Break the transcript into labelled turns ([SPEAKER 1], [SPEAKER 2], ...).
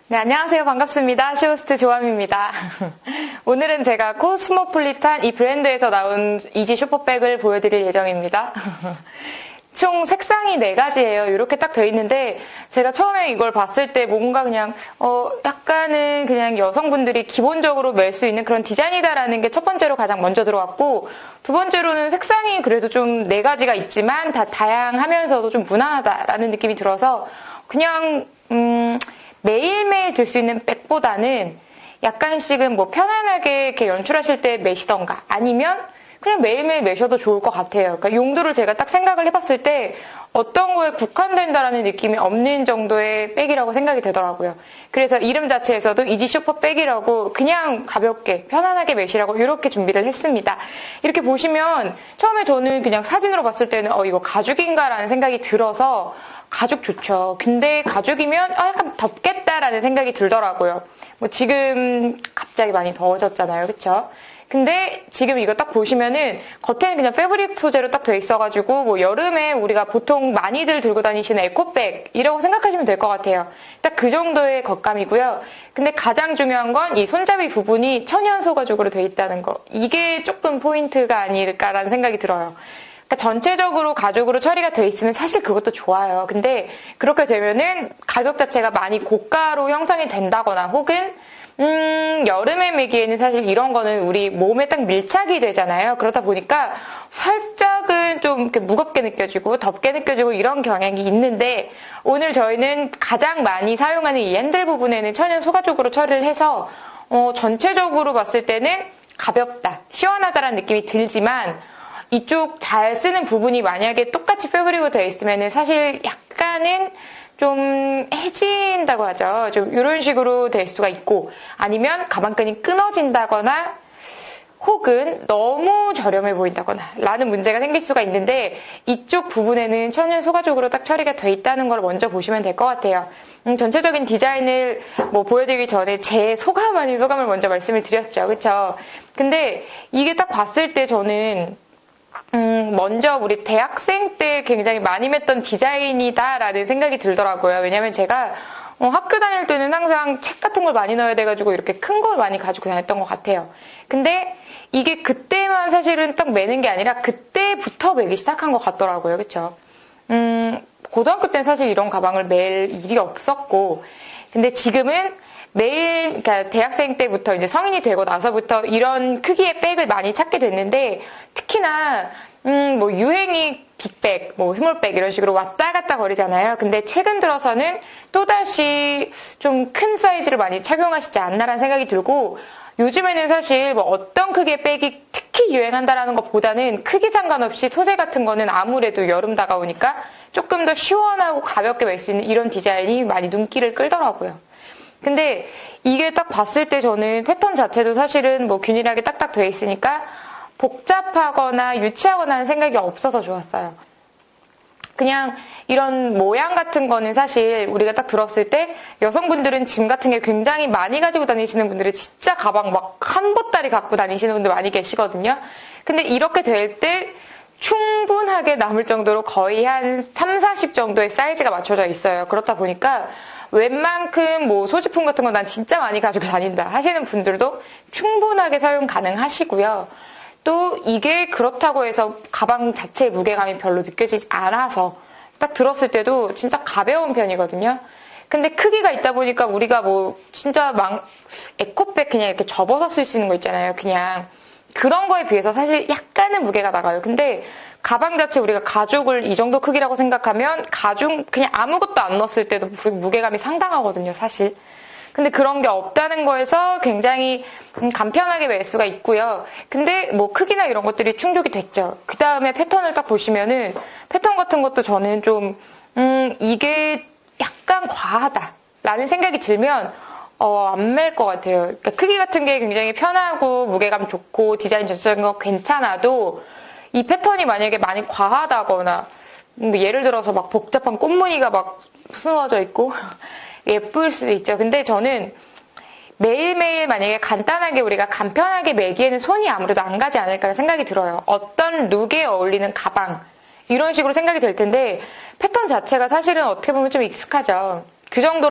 [SPEAKER 1] 네, 안녕하세요. 반갑습니다. 쇼호스트 조아미입니다. 오늘은 제가 코스모폴리탄 이 브랜드에서 나온 이지 슈퍼백을 보여드릴 예정입니다. 총 색상이 4가지예요. 이렇게 딱 돼 있는데 제가 처음에 이걸 봤을 때 뭔가 그냥 약간은 그냥 여성분들이 기본적으로 멜 수 있는 그런 디자인이다라는 게 첫 번째로 가장 먼저 들어왔고, 두 번째로는 색상이 그래도 좀 4가지가 있지만 다 다양하면서도 좀 무난하다라는 느낌이 들어서 그냥 매일매일 들 수 있는 백보다는 약간씩은 뭐 편안하게 이렇게 연출하실 때 매시던가 아니면 그냥 매일매일 매셔도 좋을 것 같아요. 그러니까 용도를 제가 딱 생각을 해봤을 때 어떤 거에 국한된다라는 느낌이 없는 정도의 백이라고 생각이 되더라고요. 그래서 이름 자체에서도 이지 슈퍼 백이라고 그냥 가볍게 편안하게 매시라고 이렇게 준비를 했습니다. 이렇게 보시면 처음에 저는 그냥 사진으로 봤을 때는 이거 가죽인가라는 생각이 들어서 가죽 좋죠. 근데 가죽이면 약간 덥겠다라는 생각이 들더라고요. 뭐 지금 갑자기 많이 더워졌잖아요. 그쵸? 근데 지금 이거 딱 보시면은 겉에는 그냥 패브릭 소재로 딱 돼 있어가지고 뭐 여름에 우리가 보통 많이들 들고 다니시는 에코백이라고 생각하시면 될 것 같아요. 딱 그 정도의 겉감이고요. 근데 가장 중요한 건 이 손잡이 부분이 천연 소가죽으로 돼 있다는 거. 이게 조금 포인트가 아닐까라는 생각이 들어요. 그러니까 전체적으로 가죽으로 처리가 돼 있으면 사실 그것도 좋아요. 근데 그렇게 되면은 가격 자체가 많이 고가로 형성이 된다거나 혹은 여름에 매기에는 사실 이런 거는 우리 몸에 딱 밀착이 되잖아요. 그러다 보니까 살짝은 좀 이렇게 무겁게 느껴지고 덥게 느껴지고 이런 경향이 있는데, 오늘 저희는 가장 많이 사용하는 이 핸들 부분에는 천연 소가죽으로 처리를 해서 전체적으로 봤을 때는 가볍다, 시원하다라는 느낌이 들지만 이쪽 잘 쓰는 부분이 만약에 똑같이 패브릭으로 되어 있으면은 사실 약간은 좀 해진다고 하죠. 좀 이런 식으로 될 수가 있고, 아니면 가방끈이 끊어진다거나 혹은 너무 저렴해 보인다거나 라는 문제가 생길 수가 있는데, 이쪽 부분에는 천연 소가죽으로 딱 처리가 돼 있다는 걸 먼저 보시면 될 것 같아요. 전체적인 디자인을 보여드리기 전에 제 소감 아닌 소감을 먼저 말씀을 드렸죠. 그쵸? 근데 이게 딱 봤을 때 저는 먼저 우리 대학생 때 굉장히 많이 맸던 디자인이다라는 생각이 들더라고요. 왜냐면 제가 학교 다닐 때는 항상 책 같은 걸 많이 넣어야 돼가지고 이렇게 큰 걸 많이 가지고 다녔던 것 같아요. 근데 이게 그때만 사실은 딱 매는 게 아니라 그때부터 매기 시작한 것 같더라고요. 그쵸? 고등학교 때는 사실 이런 가방을 맬 일이 없었고, 근데 지금은 매일, 그러니까 대학생 때부터 이제 성인이 되고 나서부터 이런 크기의 백을 많이 찾게 됐는데, 특히나 뭐 유행이 빅백, 뭐 스몰백 이런 식으로 왔다 갔다 거리잖아요. 근데 최근 들어서는 또다시 좀 큰 사이즈를 많이 착용하시지 않나라는 생각이 들고, 요즘에는 사실 뭐 어떤 크기의 백이 특히 유행한다라는 것보다는 크기 상관없이 소재 같은 거는 아무래도 여름 다가오니까 조금 더 시원하고 가볍게 멜 수 있는 이런 디자인이 많이 눈길을 끌더라고요. 근데 이게 딱 봤을 때 저는 패턴 자체도 사실은 뭐 균일하게 딱딱 돼 있으니까 복잡하거나 유치하거나 하는 생각이 없어서 좋았어요. 그냥 이런 모양 같은 거는 사실 우리가 딱 들었을 때 여성분들은 짐 같은 게 굉장히 많이 가지고 다니시는 분들이 진짜 가방 막 한 보따리 갖고 다니시는 분들 많이 계시거든요. 근데 이렇게 될 때 충분하게 남을 정도로 거의 한 3, 40 정도의 사이즈가 맞춰져 있어요. 그렇다 보니까 웬만큼 뭐 소지품 같은 거 난 진짜 많이 가지고 다닌다 하시는 분들도 충분하게 사용 가능하시고요. 또 이게 그렇다고 해서 가방 자체의 무게감이 별로 느껴지지 않아서 딱 들었을 때도 진짜 가벼운 편이거든요. 근데 크기가 있다 보니까 우리가 뭐 진짜 에코백 그냥 이렇게 접어서 쓸 수 있는 거 있잖아요. 그냥 그런 거에 비해서 사실 약간은 무게가 나가요. 근데 가방 자체 우리가 가죽을 이 정도 크기라고 생각하면 가죽 그냥 아무것도 안 넣었을 때도 무게감이 상당하거든요, 사실. 근데 그런 게 없다는 거에서 굉장히 간편하게 멜 수가 있고요. 근데 뭐 크기나 이런 것들이 충족이 됐죠. 그 다음에 패턴을 딱 보시면은 패턴 같은 것도 저는 좀 이게 약간 과하다라는 생각이 들면 안 멜 것 같아요. 그러니까 크기 같은 게 굉장히 편하고 무게감 좋고 디자인 전체적인 거 괜찮아도 이 패턴이 만약에 많이 과하다거나 예를 들어서 막 복잡한 꽃무늬가 막 숨어져 있고 예쁠 수도 있죠. 근데 저는 매일매일 만약에 간단하게 우리가 간편하게 매기에는 손이 아무래도 안 가지 않을까 생각이 들어요. 어떤 룩에 어울리는 가방 이런 식으로 생각이 될 텐데 패턴 자체가 사실은 어떻게 보면 좀 익숙하죠. 그 정도로